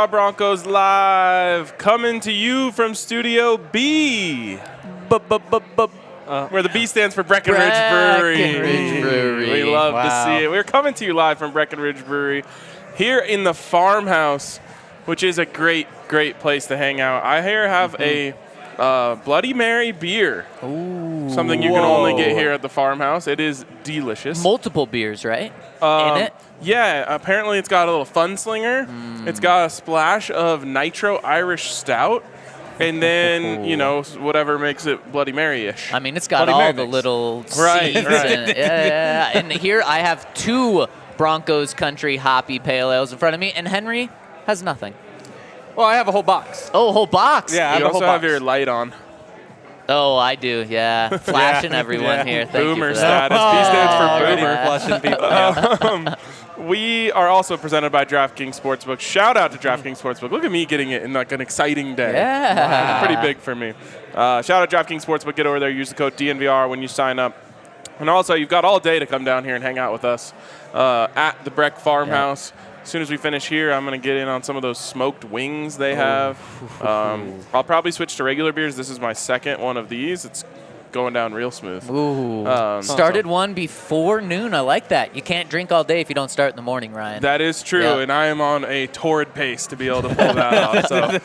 DNVR Broncos live, coming to you from Studio B. Where the B stands for Breckinridge Brewery. We love to see it. We're coming to you live from Breckinridge Brewery here in the farmhouse, which is a great place to hang out. I here have a Bloody Mary beer. Ooh. Something you can only get here at the farmhouse. It is delicious. Multiple beers, right? In it? Yeah, apparently it's got a little fun slinger. It's got a splash of nitro Irish stout. And then, whatever makes it Bloody Mary-ish. I mean, it's got the little seeds right. in it. Yeah. And here I have 2 Broncos Country hoppy pale ales in front of me, and Henry has nothing. Well, I have a whole box. Oh, a whole box? Yeah, I have you a whole also have box. your light on. Oh, I do, yeah. Flashing everyone here. Thank Boomer you for that. status. B stands for boomer. Flashing people. We are also presented by DraftKings Sportsbook. Shout out to DraftKings Sportsbook. Look at me getting it in like an exciting day. Yeah. Pretty big for me. Shout out to DraftKings Sportsbook. Get over there. Use the code DNVR when you sign up. And also, you've got all day to come down here and hang out with us at the Breck Farmhouse. As soon as we finish here, I'm going to get in on some of those smoked wings they have. I'll probably switch to regular beers. This is my second one of these. It's going down real smooth. Ooh. Started one before noon. I like that. You can't drink all day if you don't start in the morning, Ryan. That is true, and I am on a torrid pace to be able to pull that off. So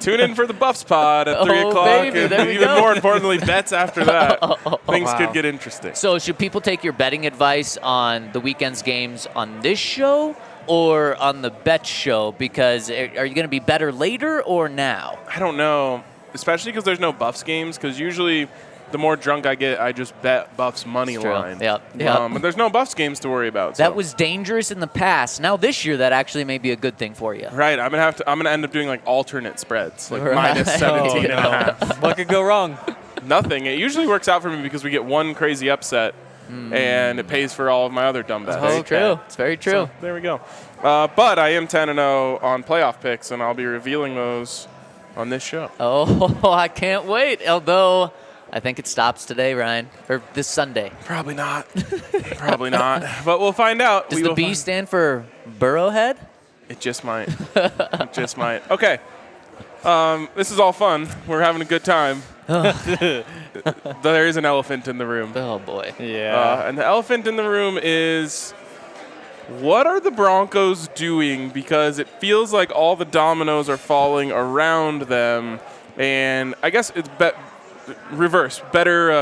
tune in for the Buffs pod at 3 o'clock. Baby, and there we even go. more importantly, bets after that. Things could get interesting. So should people take your betting advice on the weekend's games on this show or on the bet show? Because are you going to be better later or now? I don't know, especially because there's no Buffs games, because usually the more drunk I get, I just bet Buffs money line. Yep. But there's no Buffs games to worry about. That was dangerous in the past. Now this year, that actually may be a good thing for you. Right. I'm gonna end up doing like alternate spreads, like minus 17 and a half. What could go wrong? Nothing. It usually works out for me because we get one crazy upset, and it pays for all of my other dumb bets. Very true. It's very true. So, there we go. But I am 10-0 on playoff picks, and I'll be revealing those on this show. Oh, I can't wait. Although I think it stops today, Ryan, or this Sunday. Probably not. Probably not. But we'll find out. Does the B stand for Burrowhead? It just might. It just might. Okay. This is all fun. We're having a good time. There is an elephant in the room. Oh, boy. Yeah. And the elephant in the room is, what are the Broncos doing? Because it feels like all the dominoes are falling around them. And I guess it's better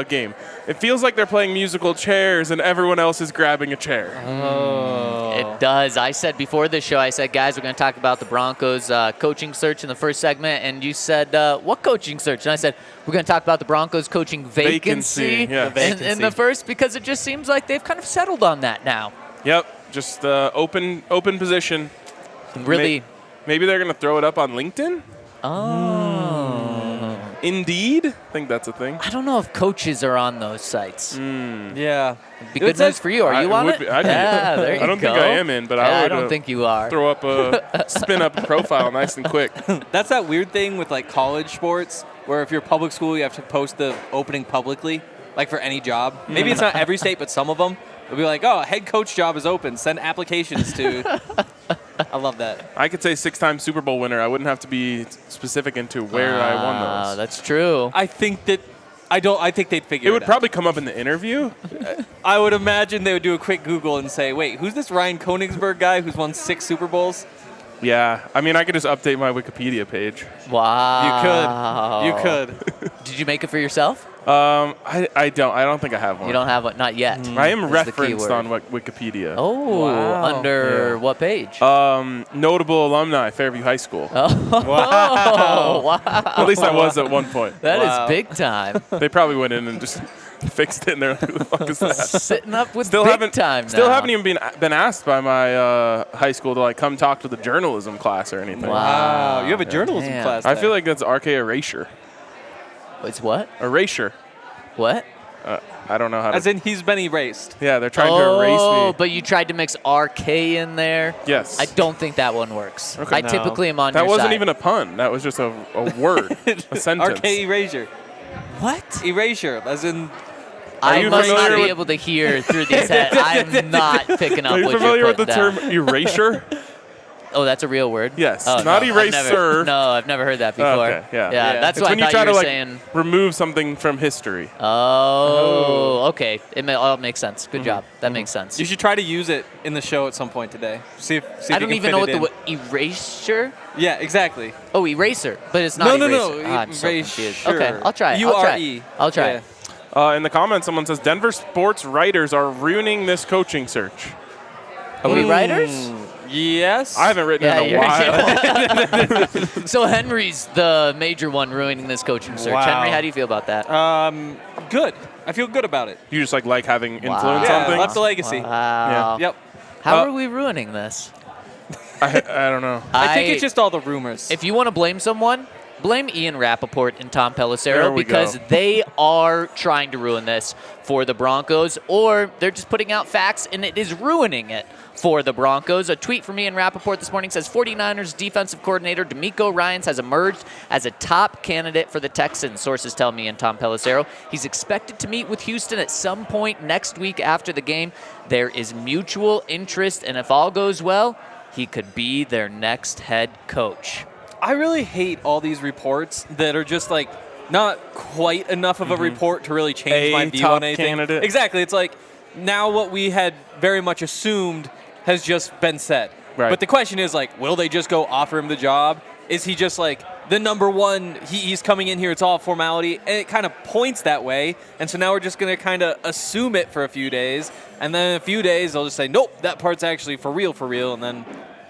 game. It feels like they're playing musical chairs and everyone else is grabbing a chair. Oh. It does. I said before the show, guys, we're going to talk about the Broncos coaching search in the first segment. And you said, what coaching search? And I said, we're going to talk about the Broncos coaching vacancy. Yeah. In the first, because it just seems like they've kind of settled on that now. Yep. Just open position. Really. Maybe they're going to throw it up on LinkedIn? Oh. Indeed? I think that's a thing. I don't know if coaches are on those sites. Yeah. It'd be good news for you. Are you on it? Yeah, there you go. I don't think I am in, but I would don't think you are. throw up spin up a profile nice and quick. That's that weird thing with like college sports where if you're public school, you have to post the opening publicly, like for any job. Maybe it's not every state, but some of them. It'll be like, oh, head coach job is open. Send applications to. I love that. I could say 6-time Super Bowl winner. I wouldn't have to be specific into where I won those. That's true. I think that I think they'd figure it out. It would probably come up in the interview. I would imagine they would do a quick Google and say, wait, who's this Ryan Koenigsberg guy who's won 6 Super Bowls? Yeah. I mean, I could just update my Wikipedia page. Wow. You could. Did you make it for yourself? I don't think I have one. You don't have one? Not yet. I am referenced on Wikipedia. Oh, Wow. under what page? Notable alumni, Fairview High School. Oh, wow. At least I was at one point. That is big time. They probably went in and just fixed it, and they're like, who the fuck is that? Sitting up with Still big haven't time Still now. haven't even been asked by my high school to like come talk to the journalism class or anything. Wow. You have a journalism Damn. class. I feel like that's RK erasure. It's what? Erasure. What? I don't know how to. As in, he's been erased. Yeah, they're trying to erase me. But you tried to mix RK in there. Yes. I don't think that one works. Okay. I No. typically am on your That wasn't side. even a pun. That was just a word, a sentence. RK erasure. What? Erasure, as in. I you must not familiar be with- able to hear through these heads. I'm not picking up Are you what familiar you're with the putting down. term erasure? Oh, that's a real word? Yes, Oh, not no, eraser. I've never heard that before. Okay, yeah. That's It's what when I you thought try you were to saying. remove something from history. Oh, okay. It all makes sense. Good job. That makes sense. You should try to use it in the show at some point today. See if I you don't can even fit know what it the in. word erasure. Yeah, exactly. Oh, eraser, but it's not No. eraser. I'm so confused. Erasure. Okay, I'll try it. U-R-E. I'll try it. In the comments, someone says Denver sports writers are ruining this coaching search. Are we writers? Yes. I haven't written in a while. So Henry's the major one ruining this coaching search. Wow. Henry, how do you feel about that? Good. I feel good about it. You just like having influence Yeah, on things? left a legacy. Wow. Yep. How are we ruining this? I don't know. I think it's just all the rumors. If you want to blame someone, blame Ian Rappaport and Tom There Pelissero we because go. they are trying to ruin this for the Broncos, or they're just putting out facts and it is ruining it for the Broncos. A tweet from Ian Rappaport this morning says 49ers defensive coordinator DeMeco Ryans has emerged as a top candidate for the Texans, sources tell me and Tom Pelissero. He's expected to meet with Houston at some point next week after the game. There is mutual interest, and if all goes well, he could be their next head coach. I really hate all these reports that are just like not quite enough of a report to really change my view top on anything. candidate. Exactly. It's like now what we had very much assumed has just been said. Right. But the question is like, will they just go offer him the job? Is he just like the number one? He's coming in here. It's all formality, and it kind of points that way. And so now we're just going to kind of assume it for a few days, and then in a few days they'll just say, nope, that part's actually for real, and then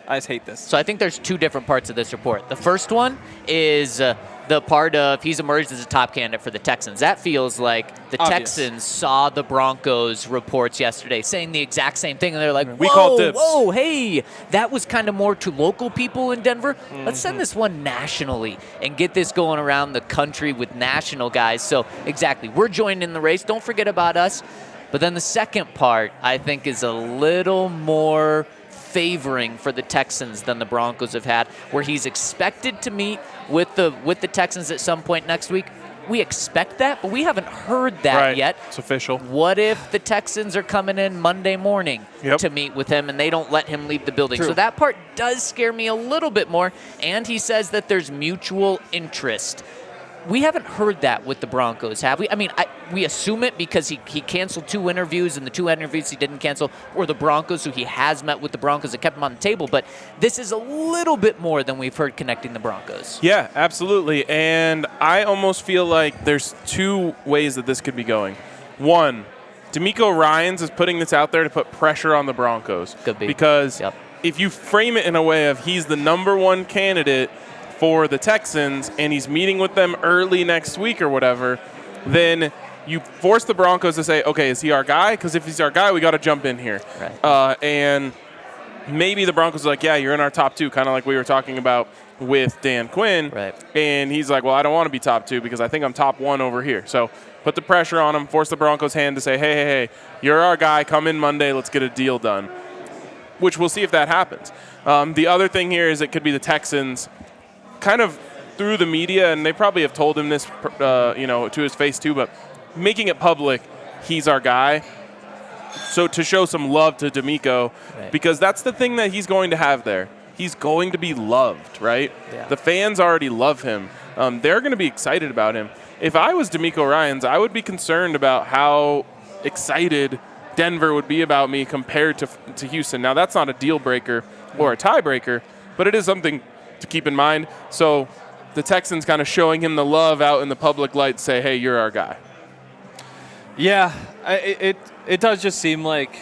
I just hate this. So I think there's two different parts of this report. The first one is the part of he's emerged as a top candidate for the Texans. That feels like the Obvious. Texans saw the Broncos reports yesterday saying the exact same thing, and they're like, We called dibs. whoa, hey, that was kind of more to local people in Denver. Let's send this one nationally and get this going around the country with national guys. So exactly, we're joining in the race. Don't forget about us. But then the second part, I think, is a little more favoring for the Texans than the Broncos have had, where he's expected to meet with the Texans at some point next week. We expect that, but we haven't heard that yet. It's official. What if the Texans are coming in Monday morning to meet with him and they don't let him leave the building? True. So that part does scare me a little bit more. And he says that there's mutual interest. We haven't heard that with the Broncos, have we? I mean, we assume it because he canceled 2 interviews, and the 2 interviews he didn't cancel were the Broncos, who he has met with the Broncos and kept him on the table. But this is a little bit more than we've heard connecting the Broncos. Yeah, absolutely. And I almost feel like there's 2 ways that this could be going. One, DeMeco Ryans is putting this out there to put pressure on the Broncos. Could be. Because if you frame it in a way of he's the number 1 candidate for the Texans and he's meeting with them early next week or whatever, then you force the Broncos to say, okay, is he our guy? Because if he's our guy, we got to jump in here. Right. And maybe the Broncos are like, yeah, you're in our top 2, kind of like we were talking about with Dan Quinn. Right. And he's like, well, I don't want to be top 2 because I think I'm top 1 over here. So put the pressure on him, force the Broncos' hand to say, hey, you're our guy. Come in Monday. Let's get a deal done, which we'll see if that happens. The other thing here is it could be the Texans kind of through the media, and they probably have told him this, to his face too, but making it public, he's our guy. So to show some love to DeMeco, because that's the thing that he's going to have there. He's going to be loved, right? Yeah. The fans already love him. They're going to be excited about him. If I was DeMeco Ryans, I would be concerned about how excited Denver would be about me compared to Houston. Now, that's not a deal breaker or a tiebreaker, but it is something to keep in mind. So the Texans kind of showing him the love out in the public light, say, hey, you're our guy. Yeah, it does just seem like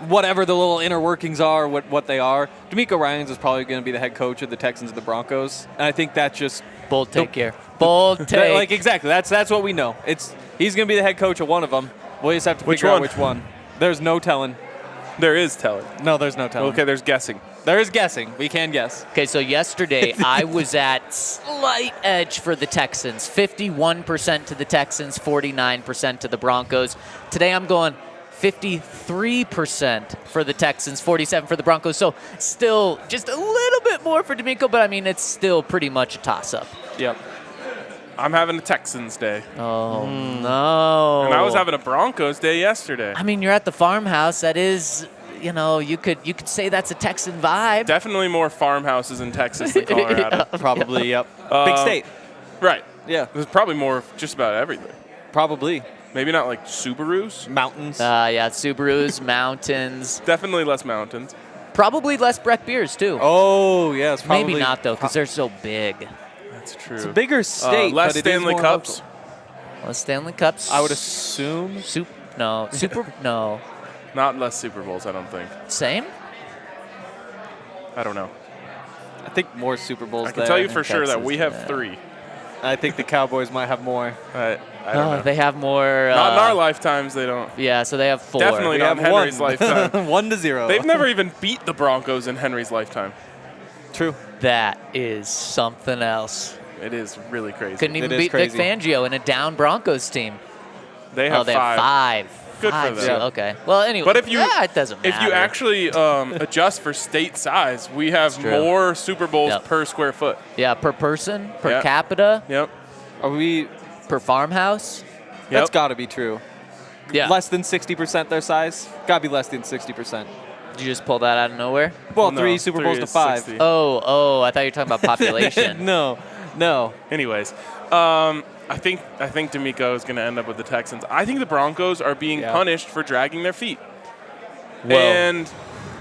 whatever the little inner workings are, what they are, DeMeco Ryans is probably going to be the head coach of the Texans and the Broncos. And I think that's just Bold take here. Bold take. like exactly. That's what we know. He's going to be the head coach of one of them. We'll just have to figure out which one. There's no telling. There is telling. No, there's no telling. Okay, there's guessing. There is guessing. We can guess. Okay, so yesterday I was at slight edge for the Texans. 51% to the Texans, 49% to the Broncos. Today I'm going 53% for the Texans, 47% for the Broncos. So still just a little bit more for DeMeco, but I mean, it's still pretty much a toss-up. Yep. I'm having a Texans day. Oh, no. And I was having a Broncos day yesterday. I mean, you're at the farmhouse. That is you know, you could say that's a Texan vibe. Definitely more farmhouses in Texas than Colorado. Probably, yep. Big state. Right. Yeah. There's probably more of just about everything. Probably. Maybe not like Subarus. Mountains. Yeah, Subarus, mountains. Definitely less mountains. Probably less Breck beers, too. Oh, yes. Probably. Maybe not, though, because they're so big. That's true. It's a bigger state. Less but it Stanley is more Cups. local. Less Stanley Cups. I would assume. No. No. Not less Super Bowls, I don't think. Same? I don't know. I think more Super Bowls I can there. tell you for sure that Texas, we have yeah. 3. I think the Cowboys might have more. I don't know. They have more. Not in our lifetimes, they don't. Yeah, so they have 4. Definitely We not in have Henry's one. lifetime. 1-0. They've never even beat the Broncos in Henry's lifetime. True. That is something else. It is really crazy. Couldn't even is beat crazy. Vic Fangio in a down Broncos team. They have They have 5. Good for 5, them. so- Okay. Well, anyway. But if you it doesn't matter. If you actually adjust for state size, we have true. more Super Bowls Yep. per square foot. Yeah, per person, per Yep. capita, Yep. Are we? per farmhouse. That's Yep. got to be true. Yeah. Less than 60% their size? Got to be less than 60%. Did you just pull that out of nowhere? Well, No, 3 Super Bowls 3 to is 5. 60. Oh, I thought you were talking about population. No. Anyways, I think DeMeco is going to end up with the Texans. I think the Broncos are being Yeah. punished for dragging their feet. Whoa. And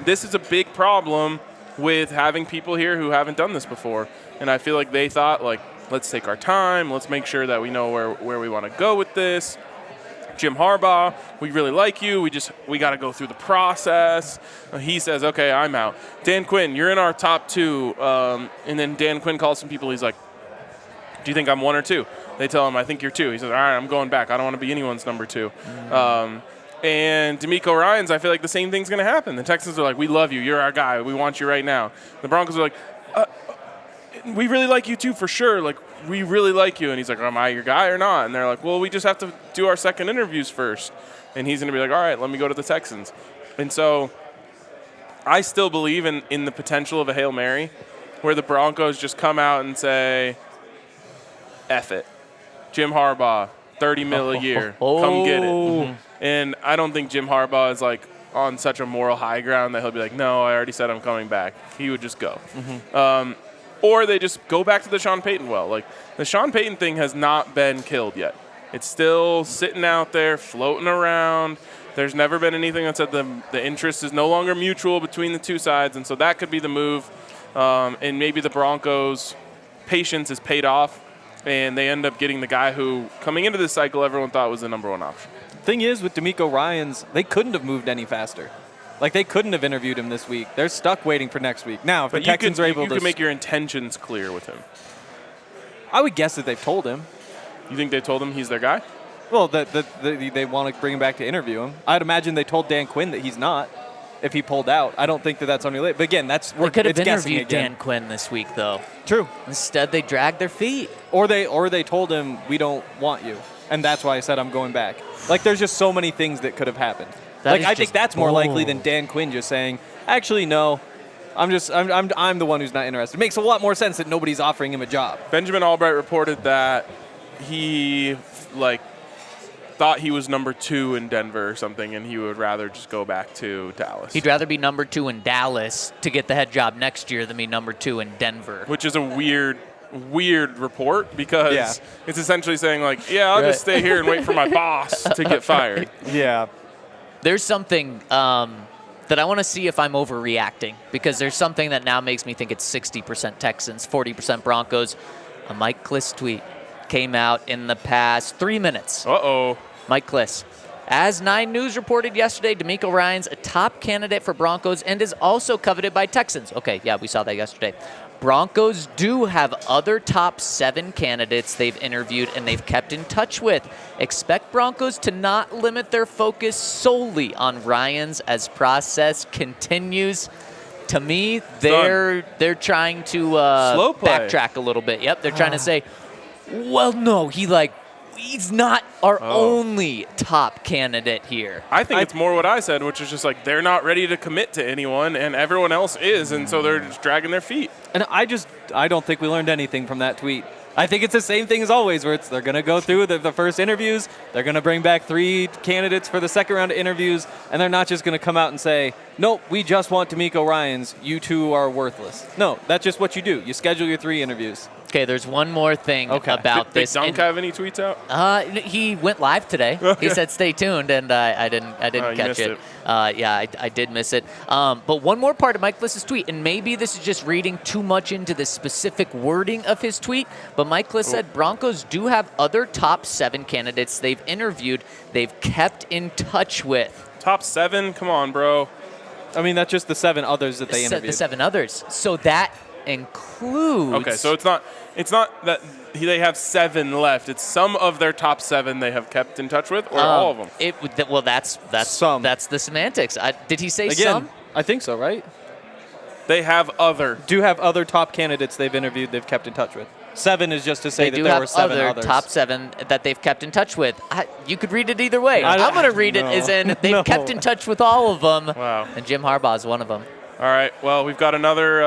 this is a big problem with having people here who haven't done this before. And I feel like they thought, like, let's take our time. Let's make sure that we know where we want to go with this. Jim Harbaugh, we really like you. We got to go through the process. He says, okay, I'm out. Dan Quinn, you're in our top 2. And then Dan Quinn calls some people. He's like, do you think I'm 1 or 2? They tell him, I think you're 2. He says, all right, I'm going back. I don't want to be anyone's number 2. And DeMeco Ryans, I feel like the same thing's going to happen. The Texans are like, we love you. You're our guy. We want you right now. The Broncos are like, we really like you too, for sure. Like, we really like you. And he's like, am I your guy or not? And they're like, well, we just have to do our second interviews first. And he's going to be like, all right, let me go to the Texans. And so I still believe in the potential of a Hail Mary where the Broncos just come out and say, F it. Jim Harbaugh, $30 million a year. Come get it. And I don't think Jim Harbaugh is like on such a moral high ground that he'll be like, no, I already said I'm coming back. He would just go. Or they just go back to the Sean Payton well. Like, the Sean Payton thing has not been killed yet. It's still sitting out there, floating around. There's never been anything that said the interest is no longer mutual between the two sides, and so that could be the move. And maybe the Broncos' patience is paid off, and they end up getting the guy who, coming into this cycle, everyone thought was the number 1 option. Thing is, with DeMeco Ryans, they couldn't have moved any faster. Like, they couldn't have interviewed him this week. They're stuck waiting for next week. Now, if the Texans are able you to... can make your intentions clear with him. I would guess that they've told him. You think they told him he's their guy? Well, they want to bring him back to interview him. I'd imagine they told Dan Quinn that he's not if he pulled out. I don't think that that's on your list. But again, They could have it's guessing interviewed again. Dan Quinn this week, though. True. Instead, they dragged their feet. Or they told him, we don't want you. And that's why I said I'm going back. Like, there's just so many things that could have happened. That is I think just that's more likely than bold. Dan Quinn just saying, actually, no. I'm the one who's not interested. It makes a lot more sense that nobody's offering him a job. Benjamin Albright reported that he thought he was number 2 in Denver or something, and he would rather just go back to Dallas. He'd rather be number 2 in Dallas to get the head job next year than be number 2 in Denver. Which is a weird report because Yeah. it's essentially saying, like, yeah, I'll just stay here and wait for my boss to get fired. Yeah. There's something that I want to see if I'm overreacting, because there's something that now makes me think it's 60% Texans, 40% Broncos. A Mike Kliss tweet came out in the past 3 minutes. Uh-oh. Mike Kliss. As 9 News reported yesterday, DeMeco Ryans a top candidate for Broncos and is also coveted by Texans. Okay, yeah, we saw that yesterday. Broncos do have other top 7 candidates they've interviewed and they've kept in touch with. Expect Broncos to not limit their focus solely on Ryans as process continues. To me, they're trying to Slow play. backtrack a little bit. Yep, they're trying to say, well, no, he's not our only top candidate here. I think it's more what I said, which is just like they're not ready to commit to anyone, and everyone else is, and so they're just dragging their feet. And I don't think we learned anything from that tweet. I think it's the same thing as always, where they're going to go through the first interviews. They're going to bring back 3 candidates for the second round of interviews, and they're not just going to come out and say, nope, we just want DeMeco Ryans. You two are worthless. No, that's just what you do. You schedule your 3 interviews. Okay, there's one more thing about this. Did Dunk have any tweets out? He went live today. Okay. He said, "Stay tuned," and I didn't catch it. I did miss it. But one more part of Mike Klis's tweet, and maybe this is just reading too much into the specific wording of his tweet, but Mike Klis said Broncos do have other top 7 candidates they've interviewed, they've kept in touch with. Top 7? Come on, bro. I mean, that's just the 7 others that they interviewed. The 7 others. So that includes. Okay, so it's not that they have 7 left. It's some of their top 7 they have kept in touch with, or all of them. Well, that's some. That's the semantics. Did he say Again, some? I think so, right? They have other. Do have other top candidates they've interviewed they've kept in touch with. 7 is just to say They that do there have were 7 other others. top 7 that they've kept in touch with. You could read it either way. I- I'm going to read it no. as in they've No. kept in touch with all of them. Wow. And Jim Harbaugh is one of them. All right, well, we've got another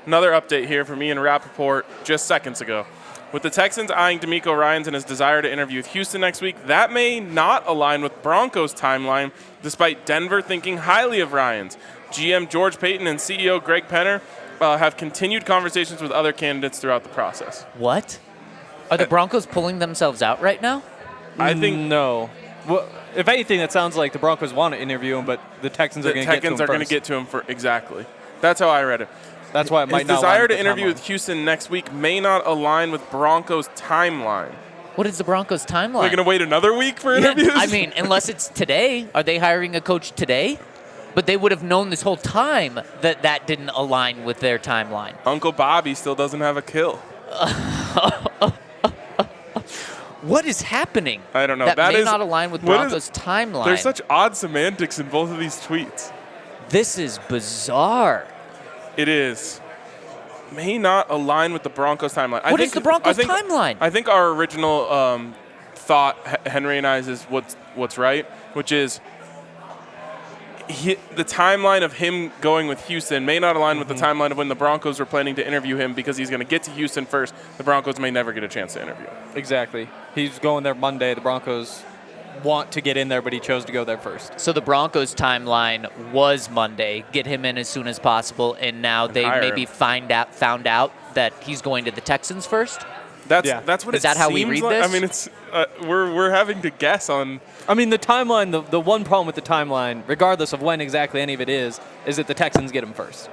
update here from Ian Rappaport just seconds ago. With the Texans eyeing DeMeco Ryans and his desire to interview with Houston next week, that may not align with Broncos' timeline, despite Denver thinking highly of Ryans. GM George Payton and CEO Greg Penner have continued conversations with other candidates throughout the process. What? Are the Broncos pulling themselves out right now? I think No. Well, if anything, that sounds like the Broncos want to interview him, but the Texans are going to get to him going to first. get to him for exactly. That's how I read it. That's why it might His not desire align to with the interview timeline. with Houston next week may not align with Broncos' timeline. What is the Broncos' timeline? They're going to wait another week for interviews? I mean, unless it's today. Are they hiring a coach today? But they would have known this whole time that didn't align with their timeline. Uncle Bobby still doesn't have a kill. What is happening? I don't know. That may is not align with Broncos' timeline. There's such odd semantics in both of these tweets. This is bizarre. It is. May not align with the Broncos timeline. What is the Broncos timeline? I think our original thought, Henry and I's, is what's right, which is the timeline of him going with Houston may not align with the timeline of when the Broncos were planning to interview him, because he's going to get to Houston first. The Broncos may never get a chance to interview him. Exactly. He's going there Monday. The Broncos want to get in there, but he chose to go there first. So the Broncos' timeline was Monday, get him in as soon as possible, and now they hire maybe him. found out that he's going to the Texans first? That's what Is it that how we seems read like. this? I mean, it's we're having to guess on. I mean, the timeline, the one problem with the timeline, regardless of when exactly any of it is that the Texans get him first.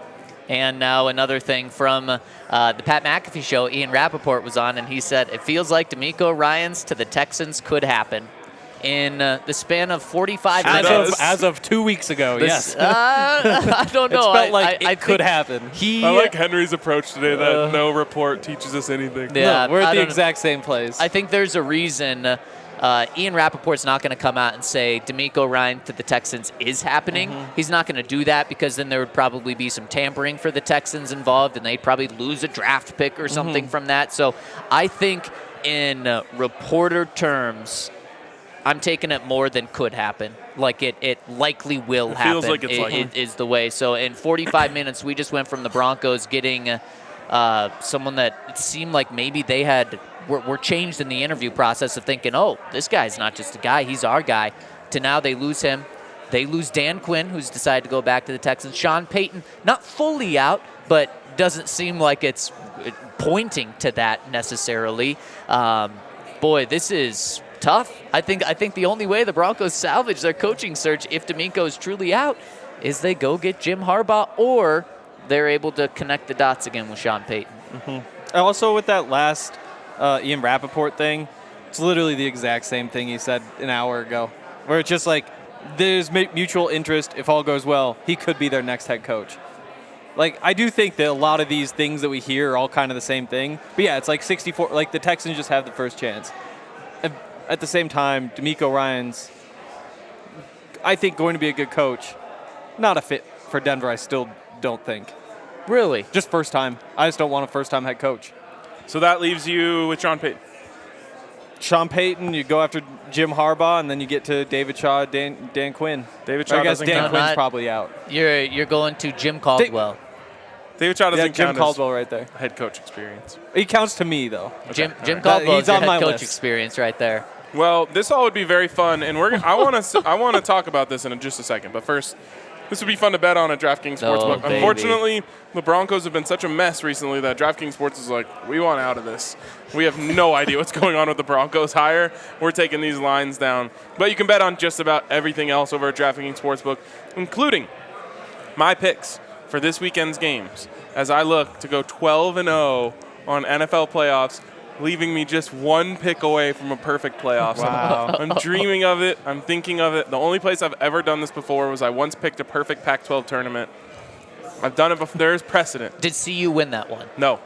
And now another thing from the Pat McAfee show, Ian Rappaport was on, and he said, it feels like DeMeco Ryans to the Texans could happen in the span of 45 minutes. As of 2 weeks ago, yes. I don't know. It felt like I it could think happen. I like Henry's approach today that no report teaches us anything. Yeah, No, we're at I the don't- exact same place. I think there's a reason Ian Rappaport's not going to come out and say DeMeco Ryans to the Texans is happening. He's not going to do that, because then there would probably be some tampering for the Texans involved, and they'd probably lose a draft pick or something from that. So I think in reporter terms, I'm taking it more than could happen. Like it likely will happen. Feels like it's likely. It is the way. So in 45 minutes, we just went from the Broncos getting someone that it seemed like maybe they were changed in the interview process of thinking, oh, this guy's not just a guy, he's our guy, to now they lose him. They lose Dan Quinn, who's decided to go back to the Texans. Sean Payton, not fully out, but doesn't seem like it's pointing to that necessarily. Boy, this is tough. I think the only way the Broncos salvage their coaching search, if DeMeco is truly out, is they go get Jim Harbaugh, or they're able to connect the dots again with Sean Payton. Also, with that last Ian Rappaport thing, it's literally the exact same thing he said an hour ago, where it's just like, there's mutual interest. If all goes well, he could be their next head coach. Like, I do think that a lot of these things that we hear are all kind of the same thing. But yeah, it's like 64, like the Texans just have the first chance. At the same time, DeMeco Ryans, I think, going to be a good coach. Not a fit for Denver, I still don't think. Really? Just first time. I just don't want a first-time head coach. So that leaves you with Sean Payton. Sean Payton, you go after Jim Harbaugh, and then you get to David Shaw, Dan Quinn. David I Shaw guess doesn't Dan count. Quinn's Not- probably out. You're going to Jim Caldwell. David Shaw doesn't Jim count Caldwell right there. as head coach experience. He counts to me, though. Jim right. Caldwell He's is your on my head coach list. experience right there. Well, this all would be very fun, and I want to talk about this in just a second. But first, this would be fun to bet on at DraftKings Sportsbook. baby. Unfortunately, the Broncos have been such a mess recently that DraftKings Sports is like, we want out of this. We have no idea what's going on with the Broncos hire. We're taking these lines down. But you can bet on just about everything else over at DraftKings Sportsbook, including my picks for this weekend's games, as I look to go 12-0 on NFL playoffs, leaving me just one pick away from a perfect playoffs. Wow. I'm dreaming of it. I'm thinking of it. The only place I've ever done this before was I once picked a perfect Pac-12 tournament. I've done it before. There's precedent. Did CU win that one? No.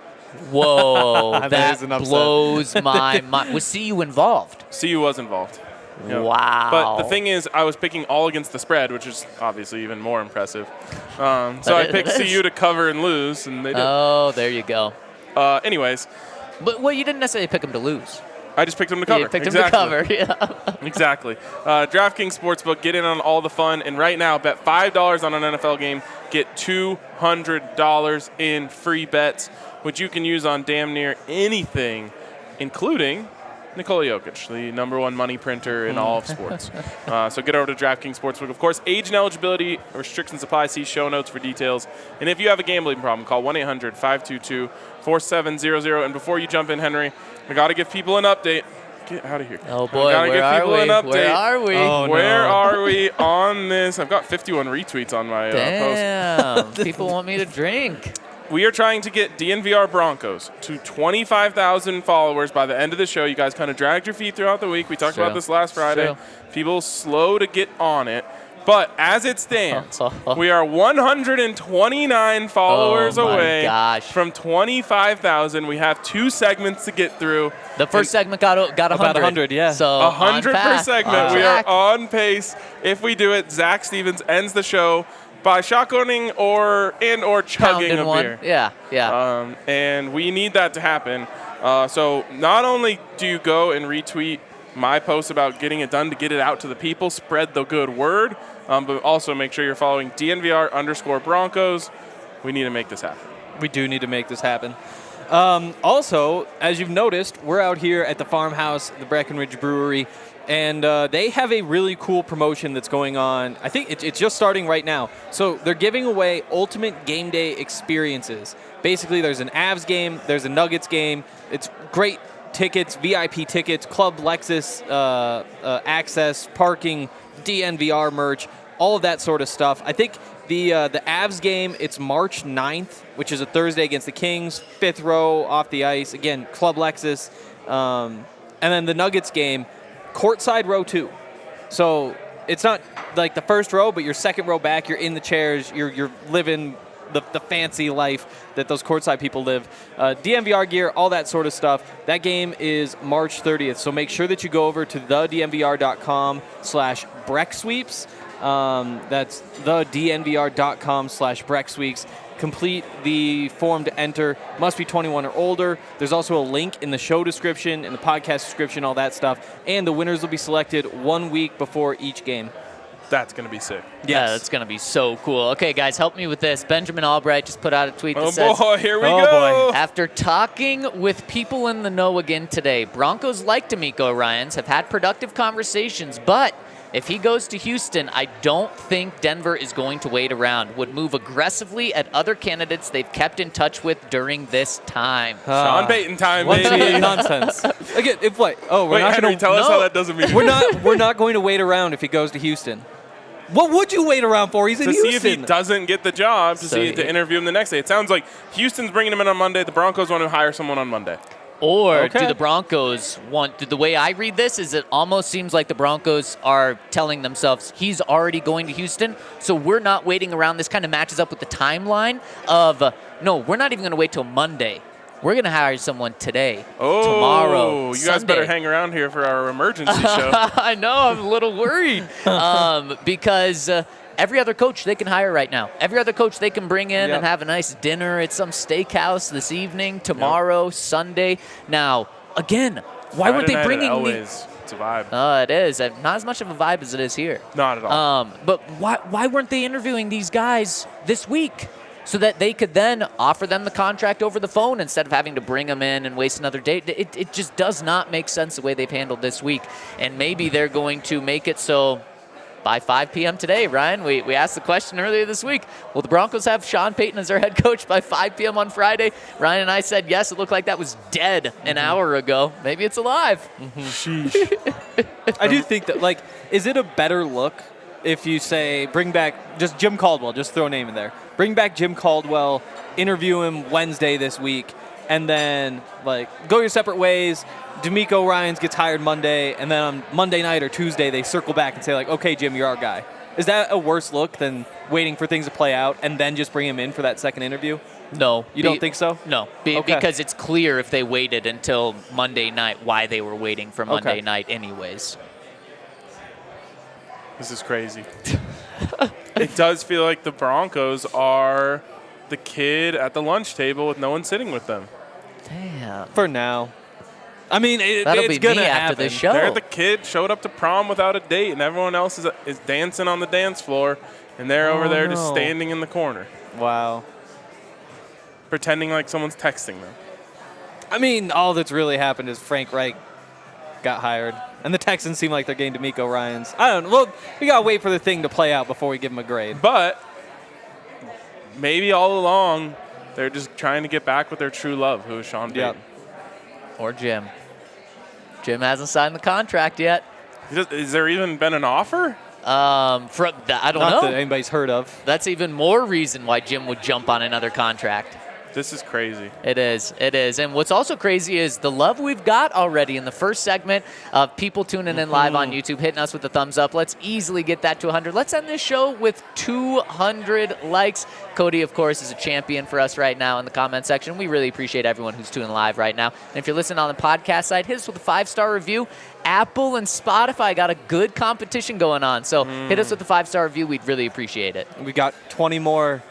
Whoa, That is that an upset. blows my mind. Was CU involved? CU was involved. Yep. Wow. But the thing is, I was picking all against the spread, which is obviously even more impressive. So I picked CU to cover and lose, and they did. Oh, there you go. Anyways, But well, you didn't necessarily pick them to lose. I just picked them to cover. You picked Exactly. them to cover. Yeah. Exactly. DraftKings Sportsbook, get in on all the fun. And right now, bet $5 on an NFL game, get $200 in free bets, which you can use on damn near anything, including Nikola Jokic, the #1 money printer in all of sports. So get over to DraftKings Sportsbook. Of course, age and eligibility restrictions apply. See show notes for details. And if you have a gambling problem, call 1-800-522-4700. And before you jump in, Henry, I got to give people an update. Get out of here. Oh boy, I gotta where give are people we? an update. Where are we? Oh, Where no. are we on this? I've got 51 retweets on my post. Damn, people want me to drink. We are trying to get DNVR Broncos to 25,000 followers by the end of the show. You guys kind of dragged your feet throughout the week. We talked True. about this last Friday. True. People slow to get on it. But as it stands, we are 129 followers Oh my away gosh. from 25,000. We have 2 segments to get through. The first segment got 100. About 100, yeah. So 100 per segment. On We are track. on pace. If we do it, Zac Stevens ends the show by shotgunning or chugging Pounding a one. beer. Yeah. And we need that to happen. So not only do you go and retweet my post about getting it done to get it out to the people, spread the good word, but also make sure you're following DNVR_Broncos. We need to make this happen. We do need to make this happen. Also, as you've noticed, we're out here at the farmhouse, the Breckinridge Brewery, and they have a really cool promotion that's going on. I think it's just starting right now. So they're giving away ultimate game day experiences. Basically, there's an Avs game, there's a Nuggets game. It's great tickets, VIP tickets, Club Lexus access, parking, DNVR merch, all of that sort of stuff. I think the Avs game, it's March 9th, which is a Thursday against the Kings, 5th row off the ice. Again, Club Lexus. And then the Nuggets game, courtside row 2. So it's not like the first row, but you're second row back. You're in the chairs. You're living the fancy life that those courtside people live. DNVR gear, all that sort of stuff. That game is March 30th. So make sure that you go over to thednvr.com/brecksweeps. That's thednvr.com/brecksweeps. Complete the form to enter. Must be 21 or older. There's also a link in the show description, in the podcast description, all that stuff. And the winners will be selected 1 week before each game. That's going to be sick. Yeah, that's going to be so cool. Okay, guys, help me with this. Benjamin Albright just put out a tweet that says, boy, here we Oh, go. boy. after talking with people in the know again today, Broncos like DeMeco Ryans, have had productive conversations, but if he goes to Houston, I don't think Denver is going to wait around. Would move aggressively at other candidates they've kept in touch with during this time. Sean Payton time, What's baby. the nonsense? Again, if what? Oh, we're Wait, not Henry, going to tell us how that doesn't mean. We're not going to wait around if he goes to Houston. What would you wait around for? He's in to Houston. see if he doesn't get the job, So to interview him the next day. It sounds like Houston's bringing him in on Monday. The Broncos want to hire someone on Monday. Or Okay. do the Broncos want, the way I read this is it almost seems like the Broncos are telling themselves he's already going to Houston, so we're not waiting around. This kind of matches up with the timeline of, no, we're not even going to wait till Monday. We're going to hire someone today, tomorrow, you guys better Sunday. hang around here for our emergency show. I know, I'm a little worried because every other coach they can hire right now. Every other coach they can bring in Yep. and have a nice dinner at some steakhouse this evening, tomorrow, Sunday. Now, again, why weren't Friday they night at bringing the... Elway's. It's a vibe. It is. Not as much of a vibe as it is here. Not at all. But why weren't they interviewing these guys this week? so that they could then offer them the contract over the phone instead of having to bring them in and waste another day. It just does not make sense the way they've handled this week. And maybe they're going to make it so by 5 p.m. today, Ryan, we asked the question earlier this week, will the Broncos have Sean Payton as their head coach by 5 p.m. on Friday? Ryan and I said yes. It looked like that was dead an hour ago. Maybe it's alive. Sheesh. I do think that, like, is it a better look if you say bring back just Jim Caldwell, just throw a name in there, bring back Jim Caldwell, interview him Wednesday this week, and then, like, go your separate ways. DeMeco Ryans gets hired Monday, and then on Monday night or Tuesday they circle back and say, like, okay, Jim, you're our guy. Is that a worse look than waiting for things to play out and then just bring him in for that second interview? No. You don't think so? No, Okay. because it's clear if they waited until Monday night why they were waiting for Monday night anyways. This is crazy. It does feel like the Broncos are the kid at the lunch table with no one sitting with them. Damn. For now. I mean, That'll it's be going me to after happen. the show. They're the kid showed up to prom without a date, and everyone else is dancing on the dance floor, and they're over there just no. standing in the corner, Wow. pretending like someone's texting them. I mean, all that's really happened is Frank Reich got hired, and the Texans seem like they're getting DeMeco Ryans. I don't know. Well, we got to wait for the thing to play out before we give him a grade. But maybe all along, they're just trying to get back with their true love, who is Sean Payton. Yep. Or Jim. Jim hasn't signed the contract yet. Has there even been an offer? I don't Not know. that anybody's heard of. That's even more reason why Jim would jump on another contract. This is crazy. It is. It is. And what's also crazy is the love we've got already in the first segment of people tuning in live on YouTube, hitting us with the thumbs up. Let's easily get that to 100. Let's end this show with 200 likes. Cody, of course, is a champion for us right now in the comment section. We really appreciate everyone who's tuning live right now. And if you're listening on the podcast side, hit us with a 5-star review. Apple and Spotify got a good competition going on. So hit us with a 5-star review. We'd really appreciate it. We got 20 more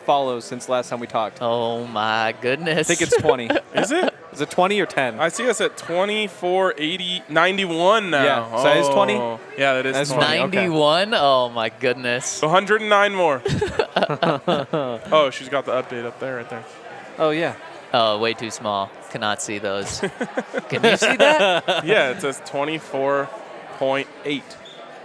follows since last time we talked. Oh, my goodness. I think it's 20. Is it? Is it 20 or 10? I see us at 91 now. Yeah, so that is 20? Yeah, that is That's 20. 91? Oh, my goodness. 109 more. Oh, she's got the update up there, right there. Oh, yeah. Oh, way too small. Cannot see those. Can you see that? Yeah, it says 24.8.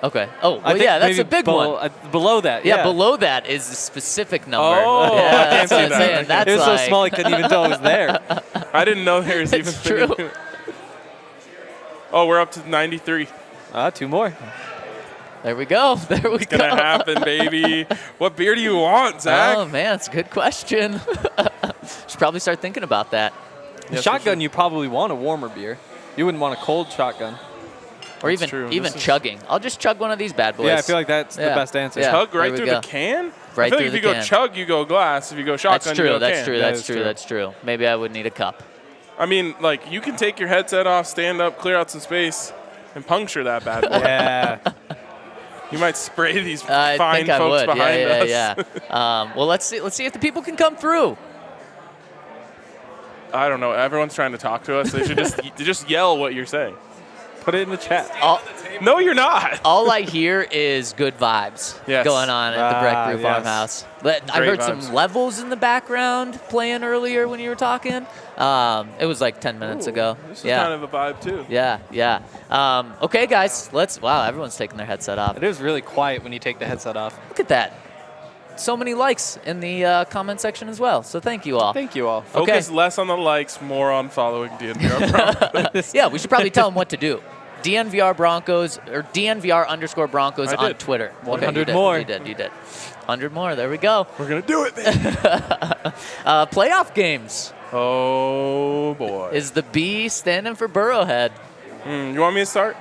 Okay. Oh, I well, think yeah, that's maybe a big one. Below that, Yeah, below that is the specific number. Oh, yeah, I can't that's see what I'm that. saying. That's It was like, so small I couldn't even tell it was there. I didn't know there was even. It's true. Oh, we're up to 93. 2 more. There we go. There we go. Gonna happen, baby. What beer do you want, Zach? Oh, man, it's a good question. Should probably start thinking about that. Yes, Shotgun, you probably want a warmer beer. You wouldn't want a cold shotgun. Or That's even true. even This is- chugging. I'll just chug one of these bad boys. Yeah, I feel like that's the Yeah. best answer. Yeah. Chug there right we through go. the can? Right I feel through like if the you can. go chug, you go glass. If you go shotgun, That's true. you go That's can. true. That That's is true. true. That's true. Maybe I would need a cup. I mean, like, you can take your headset off, stand up, clear out some space, and puncture that bad boy. Yeah. You might spray these I fine think I folks would. behind us. Yeah. Well, let's see if the people can come through. I don't know. Everyone's trying to talk to us. They should just yell what you're saying. Put it in the chat. No, you're not. All I hear is good vibes Yes. going on at the Breck Brew yes. Farmhouse. But I Great heard vibes. some levels in the background playing earlier when you were talking. It was like 10 minutes ago. This is Yeah. kind of a vibe, too. Yeah. Okay, guys. Wow, everyone's taking their headset off. It is really quiet when you take the headset off. Look at that. So many likes in the comment section as well. So thank you all. Thank you all. Focus less on the likes, more on following DNVR Broncos. Yeah, we should probably tell them what to do. DNVR Broncos or DNVR _Broncos I on did. Twitter. 100 you more. You did. 100 more. There we go. We're going to do it, baby. Playoff games. Oh, boy. Is the B standing for Burrowhead? You want me to start?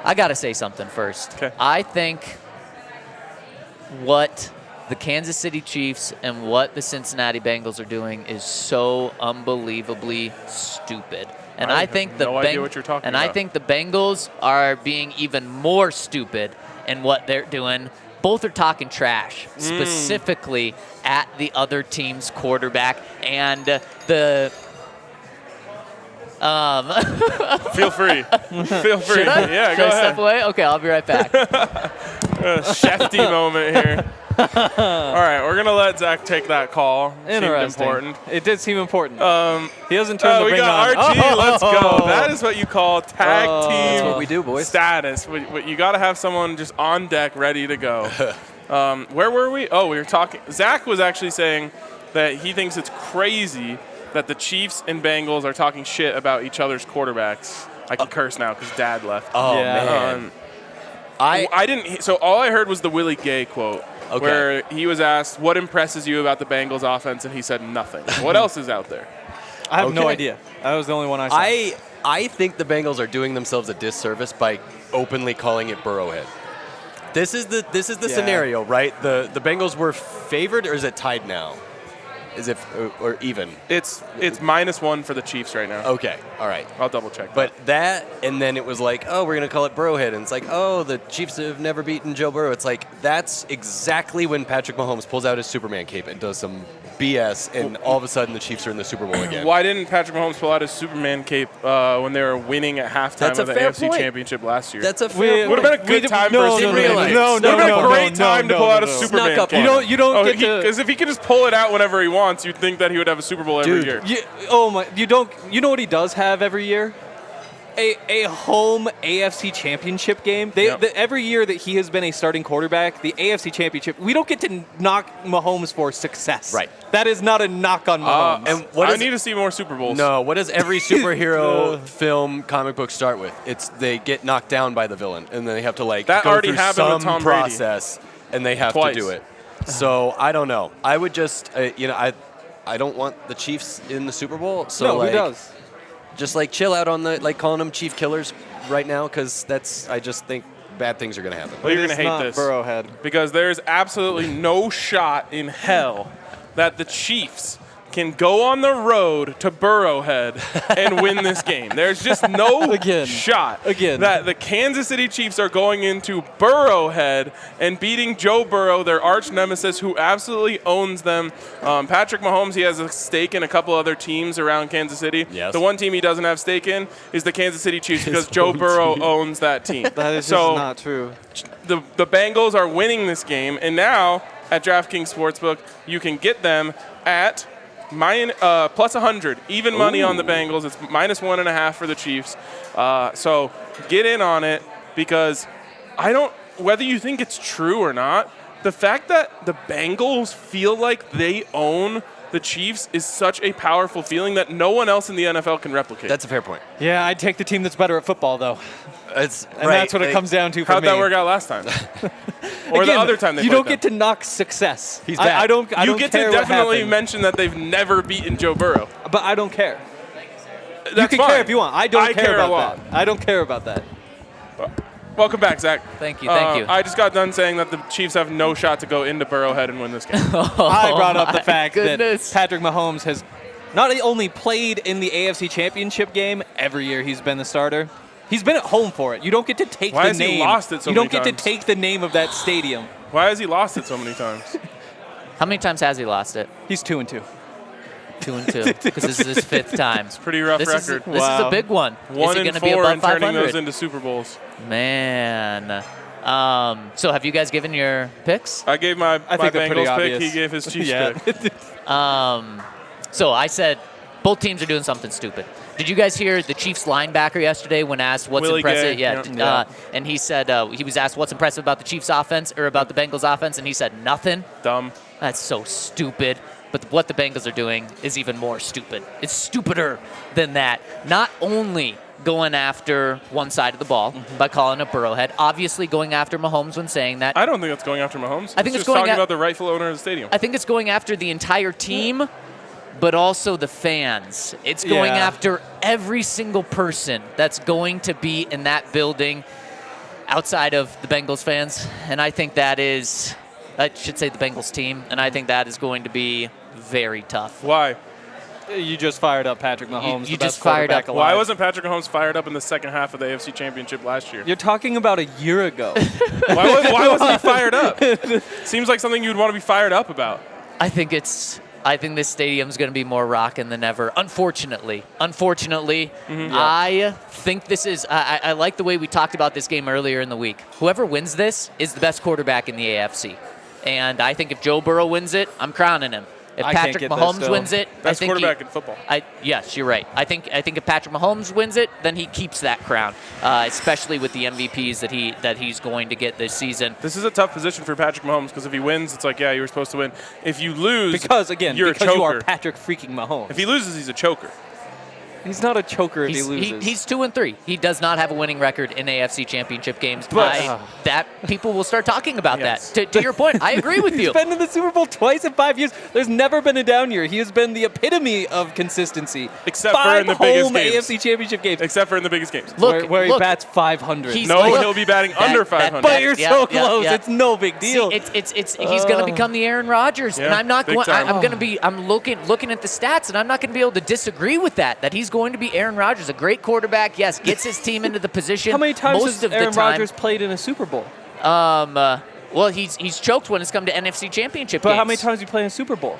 I got to say something first. 'Kay. I think what the Kansas City Chiefs and what the Cincinnati Bengals are doing is so unbelievably stupid. And I I have think no idea what you're talking I about. think the Bengals are being even more stupid in what they're doing. Both are talking trash, specifically at the other team's quarterback and the Feel free. Feel free. Should I? Yeah, Should go I step ahead. away? Okay, I'll be right back. Shefty moment here. All right, we're gonna let Zach take that call. Interesting. Seemed important. It did seem important. He doesn't turn the We ring got on. RG. Let's go. That is what you call tag team. That's what we do, boys. Status. You got to have someone just on deck, ready to go. Where were we? Oh, we were talking. Zach was actually saying that he thinks it's crazy that the Chiefs and Bengals are talking shit about each other's quarterbacks. I can curse now because Dad left. Oh, Yeah. man. I didn't. So all I heard was the Willie Gay quote, Okay. where he was asked, "What impresses you about the Bengals offense?" and he said nothing. What else is out there? I have no Okay. idea. That was the only one I saw. I think the Bengals are doing themselves a disservice by openly calling it Burrowhead. This is the Yeah. scenario, right? The Bengals were favored, or is it tied now? Is it or even? It's -1 for the Chiefs right now. Okay, all right. I'll double check. But that, and then it was like, oh, we're going to call it Burrowhead. And it's like, oh, the Chiefs have never beaten Joe Burrow. It's like, that's exactly when Patrick Mahomes pulls out his Superman cape and does some BS, and all of a sudden the Chiefs are in the Super Bowl again. Why didn't Patrick Mahomes pull out his Superman cape when they were winning at halftime That's a of the fair AFC point. Championship last year? That's a fair would have been a good time for a Superman cape. Would have been a great time to pull out a Superman Snuck up cape. on You don't get to. Because if he could just pull it out whenever he wants, you'd think that he would have a Super Bowl every Dude. year. You don't. You know what he does have every year? A home AFC Championship game. Yep. Every year that he has been a starting quarterback, the AFC Championship, we don't get to knock Mahomes for success. Right. That is not a knock on Mahomes. and what I is need to see more Super Bowls. No, what does every superhero film, comic book start with? It's they get knocked down by the villain, and then they have to That go already through happened with some Tom Brady. process, and they have Twice. to do it. So I don't know. I would just, I don't want the Chiefs in the Super Bowl. So no, who does? Just chill out on the calling them Chief Killers right now, because I just think bad things are gonna happen. Well, you're It going is to hate not this. Burrowhead. Because there's absolutely no shot in hell that the Chiefs can go on the road to Burrowhead and win this game. There's just no shot that the Kansas City Chiefs are going into Burrowhead and beating Joe Burrow, their arch nemesis, who absolutely owns them. Patrick Mahomes, he has a stake in a couple other teams around Kansas City. Yes. The one team he doesn't have stake in is the Kansas City Chiefs because Joe Burrow owns that team. That is so just not true. the Bengals are winning this game, and now at DraftKings Sportsbook, you can get them at plus 100, even money on the Bengals. It's -1.5 for the Chiefs. So get in on it, because whether you think it's true or not, the fact that the Bengals feel like they own the Chiefs is such a powerful feeling that no one else in the NFL can replicate. That's a fair point. Yeah, I'd take the team that's better at football, though. And That's what it comes down to for How'd me. that work out last time? Or the Again, other time they you played don't them? get to knock success. He's back. I don't You get care to what definitely happened, mention that they've never beaten Joe Burrow. but I don't care. That's You can fine. care if you want. I don't care a about lot. that. I don't care about that. Welcome back, Zach. Thank you, thank you. I just got done saying that the Chiefs have no shot to go into Burrowhead and win this game. I brought up the my fact goodness. that Patrick Mahomes has not only played in the AFC Championship game every year he's been the starter, he's been at home for it. You don't get to take Why the has he name. lost it so you don't many get times? to take the name of that stadium. Why has he lost it so many times? How many times has he lost it? He's 2-2. 2-2, because this is his 5th time. Pretty rough This is record. this is a Wow. big one. Is he 1 going and to be 4 above and turning 500? those into Super Bowls. Man. So have you guys given your picks? I gave my I think they're pretty Bengals pick. obvious. He gave his Chiefs Yeah. pick. So I said both teams are doing something stupid. Did you guys hear the Chiefs linebacker yesterday when asked what's Willie impressive? Gay, Yeah. yeah. And he said he was asked what's impressive about the Chiefs offense or about the Bengals offense, and he said nothing. Dumb. That's so stupid. But what the Bengals are doing is even more stupid. It's stupider than that. Not only going after one side of the ball by calling it Burrowhead, obviously going after Mahomes when saying that. I don't think it's going after Mahomes. I think it's just going talking at- about the rightful owner of the stadium. I think it's going after the entire team, but also the fans. It's going Yeah. after every single person that's going to be in that building outside of the Bengals fans. And I think that is, I should say the Bengals team, and I think that is going to be very tough. Why? You just fired up Patrick Mahomes. You the best just fired quarterback up- alive. Why wasn't Patrick Mahomes fired up in the second half of the AFC Championship last year? You're talking about a year ago. Why wasn't he fired up? Seems like something you'd want to be fired up about. I think this stadium's going to be more rocking than ever. Unfortunately, I think this is. I like the way we talked about this game earlier in the week. Whoever wins this is the best quarterback in the AFC. And I think if Joe Burrow wins it, I'm crowning him. If I can't Patrick get this, Mahomes though. wins it, Best I think quarterback in football. Yes, you're right. I think if Patrick Mahomes wins it, then he keeps that crown, especially with the MVPs that he's going to get this season. This is a tough position for Patrick Mahomes because if he wins, it's like, yeah, you were supposed to win. If you lose, Because you're a you choker. are Patrick freaking Mahomes. If he loses, he's a choker. He's not a choker if he loses. He's 2-3. He does not have a winning record in AFC Championship games. But- That people will start talking about Yes. that. To your point, I agree with you. He's been in the Super Bowl twice in 5 years. There's never been a down year. He has been the epitome of consistency. Except for in the biggest home games. AFC Championship games. Except for in the biggest games. Look, where he look, bats 500. He's- No, Look, he'll be batting under 500. But you're yeah, so yeah, close. yeah. It's no big deal. See, it's he's going to become the Aaron Rodgers, and Yeah, I'm not big going. time. I'm looking at the stats, and I'm not going to be able to disagree with that. That he's going to be Aaron Rodgers, a great quarterback. Yes, gets his team into the position. How many times most has of Aaron the time. Rodgers played in a Super Bowl? Well, he's choked when it's come to NFC Championship But games. how many times did he play in a Super Bowl?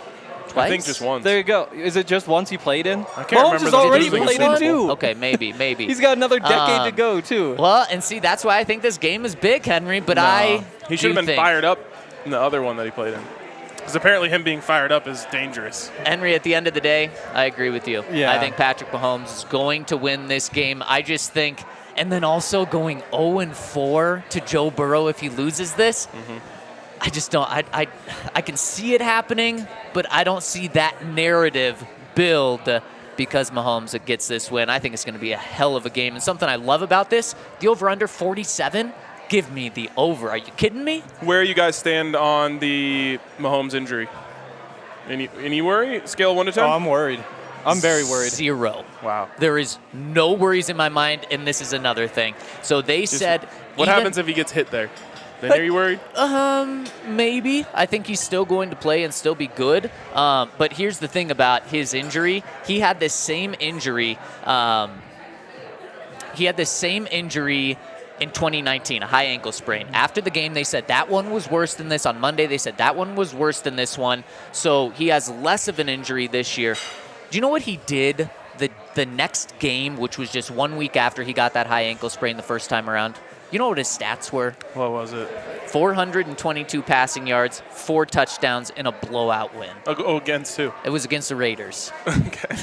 Twice? I think just once. There you go. Is it just once he played in? I can't Mahomes remember has the already losing played Super in Bowl. two. Okay, maybe. He's got another decade to go, too. Well, and see, that's why I think this game is big, Henry. But I He should have do been think fired up in the other one that he played in. Because apparently him being fired up is dangerous. Henry, at the end of the day, I agree with you. Yeah. I think Patrick Mahomes is going to win this game. I just think, and then also going 0-4 to Joe Burrow if he loses this. I just don't. I can see it happening, but I don't see that narrative build because Mahomes gets this win. I think it's going to be a hell of a game. And something I love about this, the over/under 47. Give me the over. Are you kidding me? Where you guys stand on the Mahomes injury? Any worry? Scale 1 to 10? Oh, I'm worried. I'm very worried. 0. Wow. There is no worries in my mind, and this is another thing. So they said, What even- happens if he gets hit there? Then are you worried? Maybe. I think he's still going to play and still be good. But here's the thing about his injury. He had this same injury. In 2019, a high ankle sprain. After the game, they said that one was worse than this. On Monday, they said that one was worse than this one. So he has less of an injury this year. Do you know what he did the next game, which was just 1 week after he got that high ankle sprain the first time around? You know what his stats were? What was it? 422 passing yards, 4 touchdowns, and a blowout win. Oh, against who? It was against the Raiders. Okay.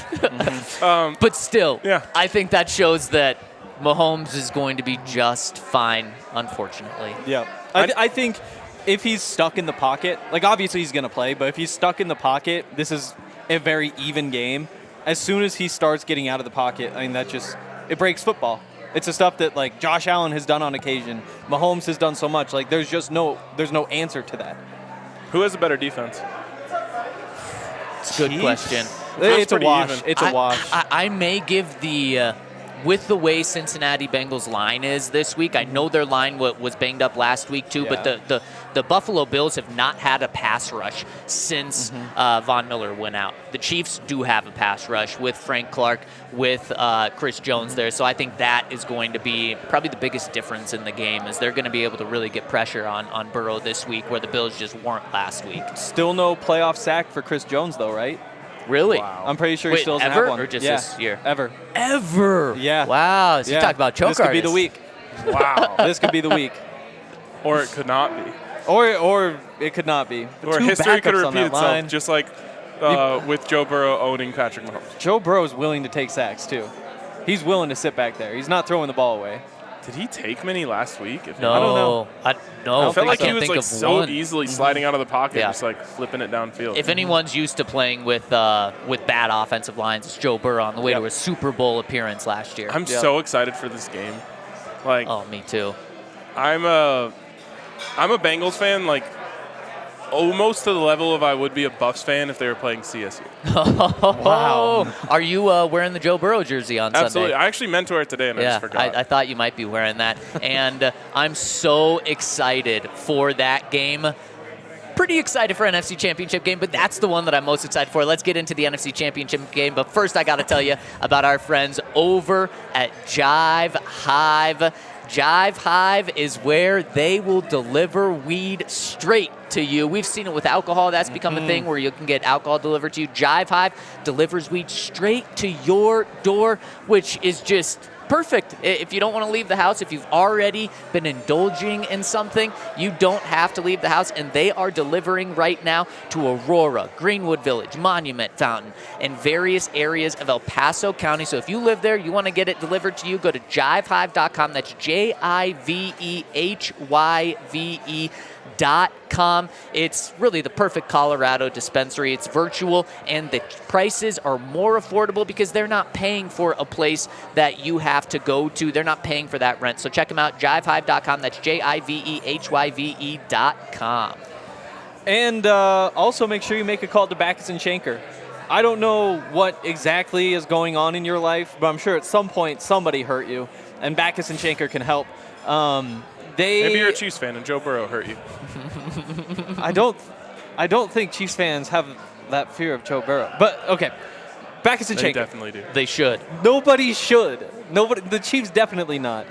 But still, Yeah. I think that shows that Mahomes is going to be just fine, unfortunately. Yeah. I think if he's stuck in the pocket, like obviously he's going to play, but if he's stuck in the pocket, this is a very even game. As soon as he starts getting out of the pocket, I mean, it breaks football. It's the stuff that like Josh Allen has done on occasion. Mahomes has done so much. Like there's no answer to that. Who has a better defense? It's a good question. It's a pretty wash. even. It's a wash. I may give the with the way Cincinnati Bengals line is this week. I know their line was banged up last week too, but the Buffalo Bills have not had a pass rush since Von Miller went out. The Chiefs do have a pass rush with Frank Clark, with Chris Jones there. So I think that is going to be probably the biggest difference in the game, is they're going to be able to really get pressure on Burrow this week, where the Bills just weren't last week. Still no playoff sack for Chris Jones though, right? Really? Wow. I'm pretty sure Wait, he still doesn't ever, have one. or just yeah, this year? Ever. Ever? Yeah. Wow. So you talk about choke This could be the artists. week. Wow. This could be the week. Or it could not be. Or it could not be. Or Two history could backups on repeat that itself, line. just like with Joe Burrow owning Patrick Mahomes. Joe Burrow is willing to take sacks too. He's willing to sit back there. He's not throwing the ball away. Did he take many last week? No. I don't know. No. I felt like he can't was think like of so one. easily sliding out of the pocket, Yeah. just like flipping it downfield. If anyone's used to playing with bad offensive lines, it's Joe Burrow on the way Yep. to a Super Bowl appearance last year. I'm so excited for this game. Like, Oh, me too. I'm a Bengals fan, like almost to the level of I would be a Buffs fan if they were playing CSU. Wow. Are you wearing the Joe Burrow jersey on Absolutely. Sunday? I actually meant to wear it today and I Yeah, just forgot. I thought you might be wearing that. And I'm so excited for that game. Pretty excited for NFC Championship game, but that's the one that I'm most excited for. Let's get into the NFC Championship game. But first, I got to tell you about our friends over at Jive Hive. Jive Hive is where they will deliver weed straight to you. We've seen it with alcohol. That's become a thing where you can get alcohol delivered to you. Jive Hive delivers weed straight to your door, which is just perfect. If you don't want to leave the house, if you've already been indulging in something, you don't have to leave the house, and they are delivering right now to Aurora, Greenwood Village, Monument Fountain, and various areas of El Paso County. So if you live there, you want to get it delivered to you, go to jivehive.com. That's jivehyve.com. It's really the perfect Colorado dispensary. It's virtual, and the prices are more affordable because they're not paying for a place that you have to go to. They're not paying for that rent. So check them out, jivehyve.com. That's jivehyve.com. And also make sure you make a call to Backus and Schenker. I don't know what exactly is going on in your life, but I'm sure at some point somebody hurt you, and Backus and Schenker can help. Maybe you're a Chiefs fan and Joe Burrow hurt you. I don't think Chiefs fans have that fear of Joe Burrow. But okay, Backus and Schenker. They definitely do. They should. Nobody should. Nobody. The Chiefs definitely not.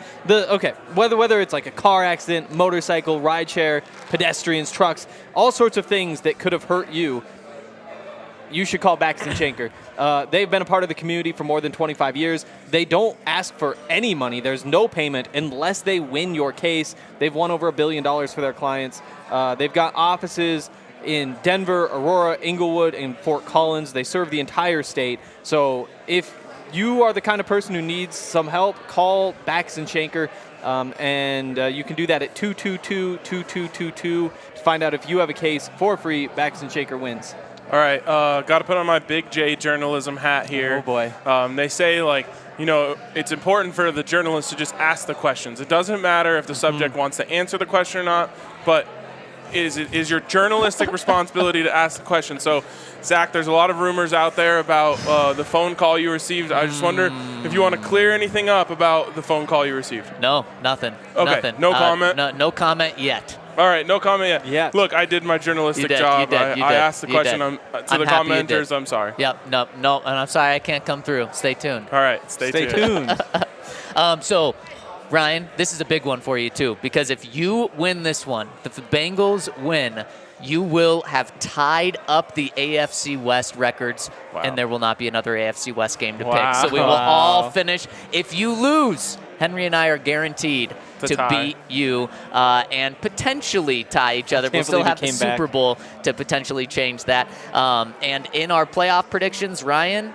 Whether it's like a car accident, motorcycle, rideshare, pedestrians, trucks, all sorts of things that could have hurt you. You should call Backus and Schenker. They've been a part of the community for more than 25 years. They don't ask for any money. There's no payment unless they win your case. They've won over $1 billion for their clients. They've got offices in Denver, Aurora, Inglewood, and Fort Collins. They serve the entire state. So if you are the kind of person who needs some help, call Backus and Schenker. And you can do that at 222-2222 to find out if you have a case for free. Backus and Schenker wins. All right, got to put on my Big J journalism hat here. Oh, boy. They say, it's important for the journalist to just ask the questions. It doesn't matter if the subject wants to answer the question or not, but is your journalistic responsibility to ask the question. So, Zach, there's a lot of rumors out there about the phone call you received. I just wonder if you want to clear anything up about the phone call you received. No, nothing. Okay, nothing. no comment? No comment yet. All right, no comment yet. Yeah. Look, I did my journalistic job. I asked the question to the commenters. I'm sorry. Yep, no, and I'm sorry I can't come through. Stay tuned. All right, stay tuned. So, Ryan, this is a big one for you, too, because if you win this one, if the Bengals win, you will have tied up the AFC West records, and there will not be another AFC West game to pick. So we will all finish. If you lose, Henry and I are guaranteed to beat you and potentially tie each other. We'll still have the Super Bowl to potentially change that. And in our playoff predictions, Ryan,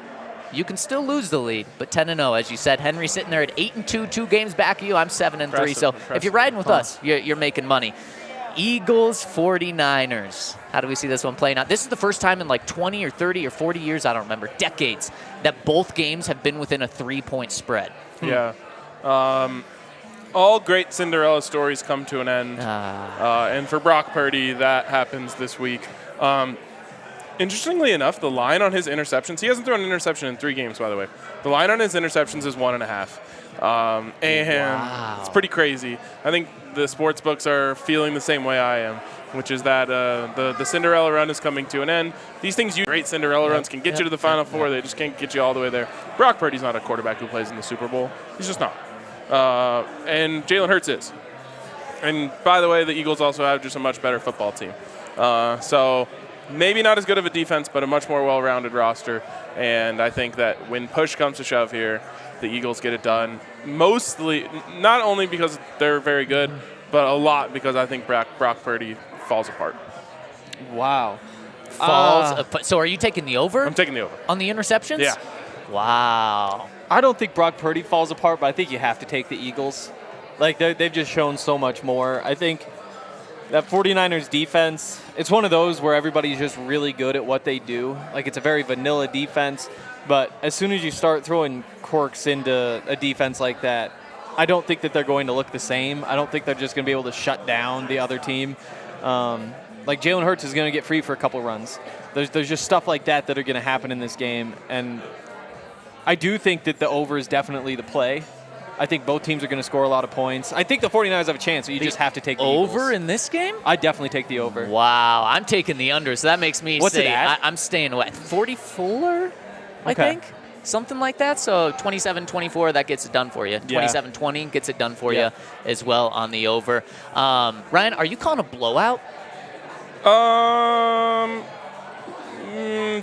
you can still lose the lead, but 10-0, as you said. Henry sitting there at 8-2, 2 games back of you. I'm 7-3. So if you're riding with us, you're making money. Eagles 49ers. How do we see this one playing out? This is the first time in like 20 or 30 or 40 years, I don't remember, decades, that both games have been within a 3-point spread. Yeah. All great Cinderella stories come to an end. And for Brock Purdy, that happens this week. Interestingly enough, the line on his interceptions, he hasn't thrown an interception in 3 games, by the way. The line on his interceptions is 1.5. And it's pretty crazy. I think the sports books are feeling the same way I am, which is that the Cinderella run is coming to an end. These things, great Cinderella runs can get you to the Final Four. They just can't get you all the way there. Brock Purdy's not a quarterback who plays in the Super Bowl. He's just not. And Jalen Hurts is. And by the way, the Eagles also have just a much better football team. So maybe not as good of a defense, but a much more well-rounded roster. And I think that when push comes to shove here, the Eagles get it done. Mostly, not only because they're very good, but a lot because I think Brock Purdy falls apart. Wow. So are you taking the over? I'm taking the over. On the interceptions? Yeah. Wow. I don't think Brock Purdy falls apart, but I think you have to take the Eagles. Like, they've just shown so much more. I think that 49ers defense, it's one of those where everybody's just really good at what they do. Like, it's a very vanilla defense, but as soon as you start throwing quirks into a defense like that, I don't think that they're going to look the same. I don't think they're just going to be able to shut down the other team. Like, Jalen Hurts is going to get free for a couple runs. There's just stuff like that are going to happen in this game, and I do think that the over is definitely the play. I think both teams are going to score a lot of points. I think the 49ers have a chance, so you just have to take the over Eagles. In this game? I definitely take the over. Wow, I'm taking the under, so that makes me What's say it at? I'm staying away. 44, I think? Something like that. So 27-24, that gets it done for you. 27-20 gets it done for you as well on the over. Ryan, are you calling a blowout?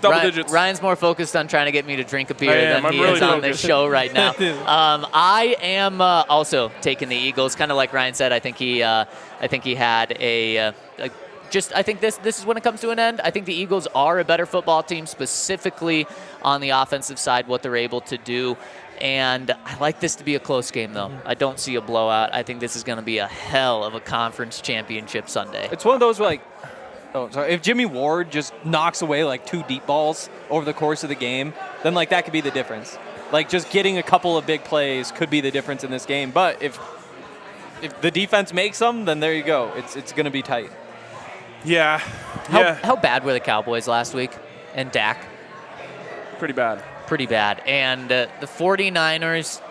Double digits. Ryan's more focused on trying to get me to drink a beer than I'm he really is on focused. this show right now. I am also taking the Eagles. Kind of like Ryan said, I think he had I think this is when it comes to an end. I think the Eagles are a better football team, specifically on the offensive side, what they're able to do. And I like this to be a close game, though. I don't see a blowout. I think this is going to be a hell of a conference championship Sunday. It's one of those where, if Jimmy Ward just knocks away like 2 deep balls over the course of the game, then like that could be the difference. Like just getting a couple of big plays could be the difference in this game. But if the defense makes them, then there you go. It's going to be tight. Yeah. How bad were the Cowboys last week? And Dak? Pretty bad. Pretty bad. And the 49ers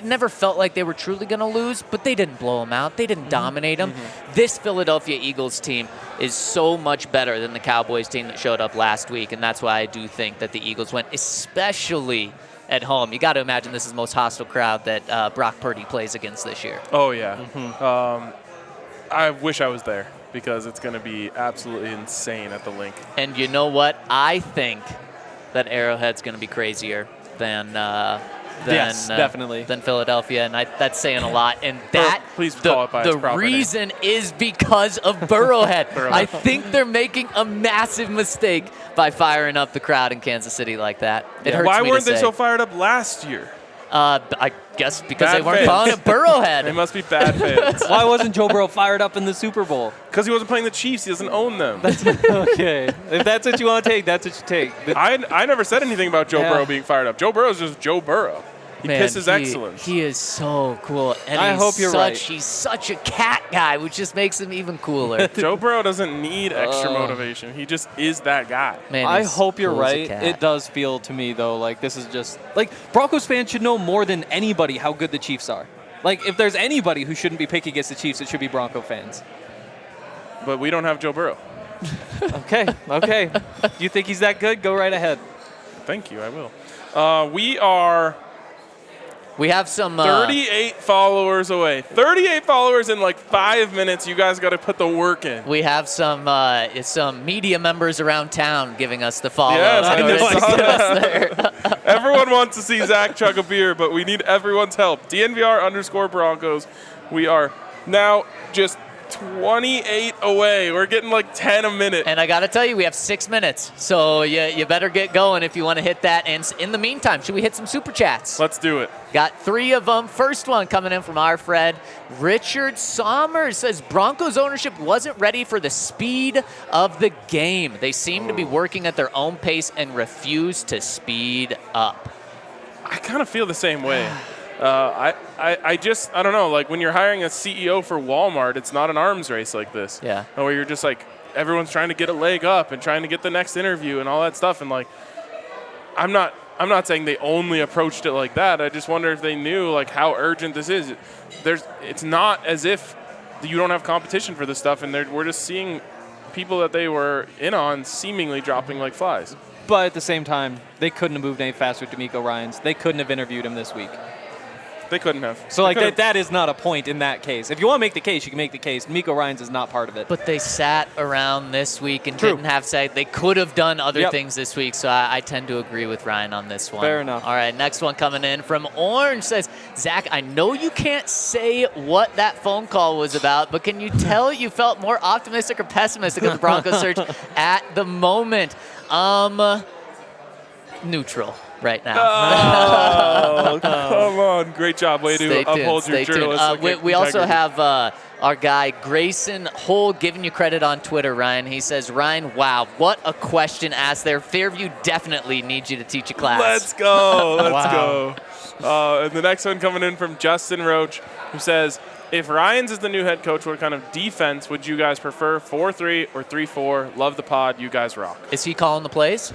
never felt like they were truly going to lose, but they didn't blow them out. They didn't dominate them. This Philadelphia Eagles team is so much better than the Cowboys team that showed up last week, and that's why I do think that the Eagles win, especially at home. You got to imagine this is the most hostile crowd that Brock Purdy plays against this year. Oh, yeah. I wish I was there because it's going to be absolutely insane at the Link. And you know what? I think that Arrowhead's going to be crazier than Yes, definitely. than Philadelphia, and that's saying a lot. And that Please call it by its the proper name. reason is because of Burrowhead. I think they're making a massive mistake by firing up the crowd in Kansas City like that. It hurts Why me weren't to they say. so fired up last year? I guess because Bad they weren't fans. calling it Burrowhead. They must be bad fans. Why wasn't Joe Burrow fired up in the Super Bowl? Because he wasn't playing the Chiefs. He doesn't own them. Okay. If that's what you want to take, that's what you take. I never said anything about Joe Yeah. Burrow being fired up. Joe Burrow's just Joe Burrow. He Man, pisses excellence. He is so cool. And I he's hope you're right. He's such a cat guy, which just makes him even cooler. Joe Burrow doesn't need extra motivation. He just is that guy. Man, I he's hope you're cool as a right. cat. It does feel to me, though, like this is just like Broncos fans should know more than anybody how good the Chiefs are. Like, if there's anybody who shouldn't be picking against the Chiefs, it should be Bronco fans. But we don't have Joe Burrow. Okay. You think he's that good? Go right ahead. Thank you. I will. We have some 38 followers away. 38 followers in like 5 minutes. You guys got to put the work in. We have some media members around town giving us the follow. Yes, I Noticed saw us there. Everyone wants to see Zach chug a beer, but we need everyone's help. DNVR_Broncos. We are now just 28 away. We're getting like 10 a minute. And I got to tell you, we have 6 minutes. So you better get going if you want to hit that. And in the meantime, should we hit some Super Chats? Let's do it. Got 3 of them. First one coming in from our friend Richard Sommers says Broncos ownership wasn't ready for the speed of the game. They seem to be working at their own pace and refuse to speed up. I kind of feel the same way. I don't know. Like when you're hiring a CEO for Walmart, it's not an arms race like this. Yeah. Where you're just like, everyone's trying to get a leg up and trying to get the next interview and all that stuff. And like, I'm not saying they only approached it like that. I just wonder if they knew like how urgent this is. It's not as if you don't have competition for this stuff, and we're just seeing people that they were in on seemingly dropping like flies. But at the same time, they couldn't have moved any faster with DeMeco Ryans. They couldn't have interviewed him this week. They couldn't have. So like that is not a point in that case. If you want to make the case, you can make the case. DeMeco Ryans is not part of it. But they sat around this week and True. didn't have say they could have done other Yep. things this week. So I tend to agree with Ryan on this one. Fair enough. All right, next one coming in from Orange says, Zach, I know you can't say what that phone call was about, but can you tell you felt more optimistic or pessimistic of the Broncos search at the moment? Neutral right now. Oh, come on. Great job. Way Stay to uphold tuned, your stay tuned. journalistic We also integrity. have our guy Grayson Hole giving you credit on Twitter, Ryan. He says, Ryan, wow, what a question asked there. Fairview definitely needs you to teach a class. Let's go. Let's Wow. go. And the next one coming in from Justin Roach, who says, if Ryans is the new head coach, what kind of defense would you guys prefer? 4-3 or 3-4? Love the pod. You guys rock. Is he calling the plays?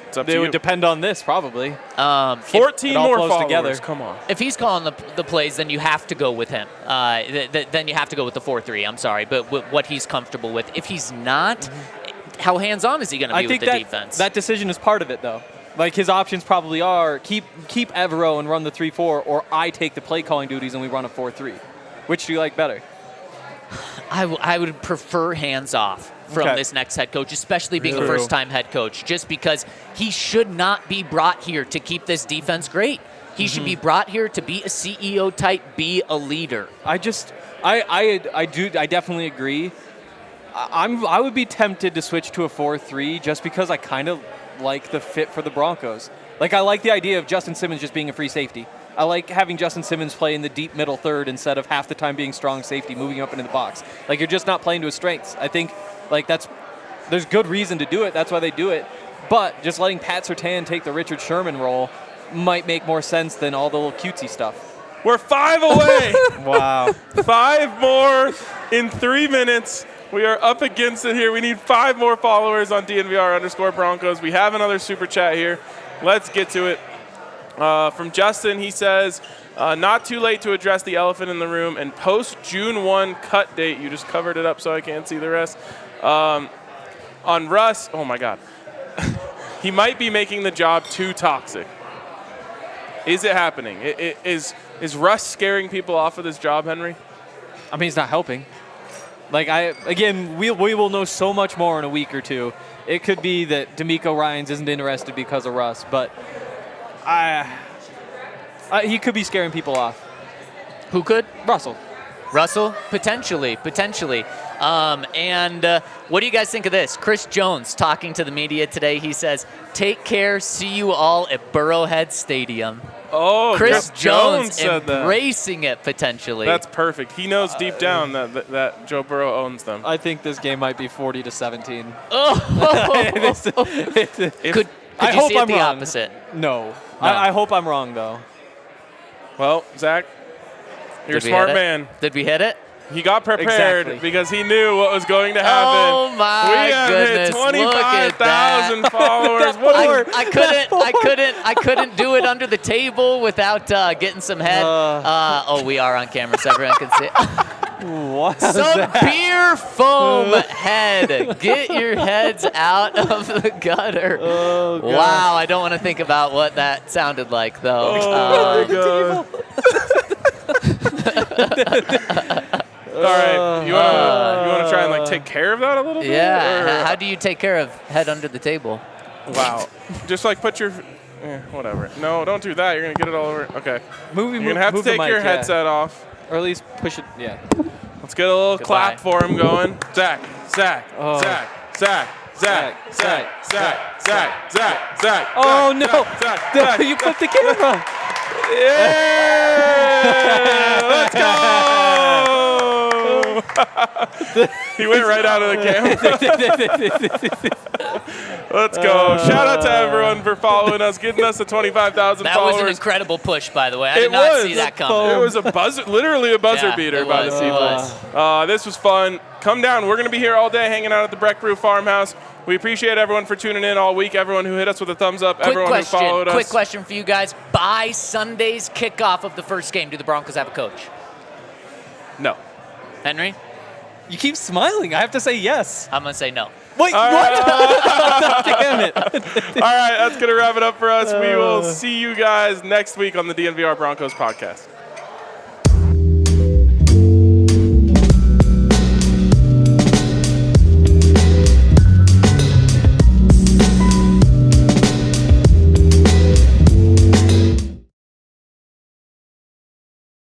It's up They to would you. depend on this, probably. 14 it all more flows followers. together. Come on. If he's calling the plays, then you have to go with him. Then you have to go with the 4-3. I'm sorry, but what he's comfortable with. If he's not, how hands-on is he going to be I with think the that defense? that decision is part of it, though. Like his options probably are keep Evero and run the 3-4, or I take the play calling duties and we run a 4-3. Which do you like better? I would prefer hands off from this next head coach, especially being a first-time head coach, just because he should not be brought here to keep this defense great. He should be brought here to be a CEO type, be a leader. I definitely agree. I would be tempted to switch to a 4-3 just because I kind of like the fit for the Broncos. Like, I like the idea of Justin Simmons just being a free safety. I like having Justin Simmons play in the deep middle third instead of half the time being strong safety, moving up into the box. Like, you're just not playing to his strengths. I think, like, there's good reason to do it. That's why they do it. But just letting Pat Surtain take the Richard Sherman role might make more sense than all the little cutesy stuff. We're 5 away. Wow. 5 more in 3 minutes. We are up against it here. We need 5 more followers on DNVR_Broncos. We have another super chat here. Let's get to it. From Justin, he says, not too late to address the elephant in the room and post June 1 cut date. You just covered it up so I can't see the rest. On Russ, oh my God. He might be making the job too toxic. Is it happening? Is Russ scaring people off of this job, Henry? I mean, he's not helping. Like, we will know so much more in a week or two. It could be that DeMeco Ryans isn't interested because of Russ, but he could be scaring people off. Who could? Russell, potentially. And what do you guys think of this? Chris Jones talking to the media today. He says, "Take care. See you all at Burrowhead Stadium." Oh, Chris Jones said embracing it potentially. That's perfect. He knows deep down that Joe Burrow owns them. I think this game might be 40-17. Oh. Could I you hope see it I'm the wrong. opposite? No. I hope I'm wrong, though. Well, Zach, you're a Did we smart hit it? man. Did we hit it? He got prepared Exactly. because he knew what was going to happen. Oh my we have goodness! hit Look at that. 25,000 followers. What I couldn't do it under the table without getting some head. We are on camera, so everyone can see. What? Some beer foam head. Get your heads out of the gutter. Oh, God. Wow, I don't want to think about what that sounded like, though. Oh, my God. All right, you want to try and like take care of that a little bit? Yeah. Or- How do you take care of head under the table? Wow. Just like put your, whatever. No, don't do that. You're gonna get it all over. Okay. You're gonna have to take your headset off. Or at least push it. Yeah. Let's get a little clap for him going. Zach. Oh. Zach. Oh, no. Zach. You flipped the camera. Yeah! Let's go! He went right out of the camera. Let's go. Shout out to everyone for following us, getting us to 25,000 That followers. was an incredible push, by the way. I did not see that coming. It was a buzzer, literally a buzzer beater by the people. This was fun. Come down. We're going to be here all day hanging out at the Breck Brew Farmhouse. We appreciate everyone for tuning in all week, everyone who hit us with a thumbs up, everyone who followed us. Quick question for you guys. By Sunday's kickoff of the first game, do the Broncos have a coach? No. Henry? You keep smiling. I have to say yes. I'm going to say no. Wait, what? Damn it. All right, that's going to wrap it up for us. We will see you guys next week on the DNVR Broncos Podcast.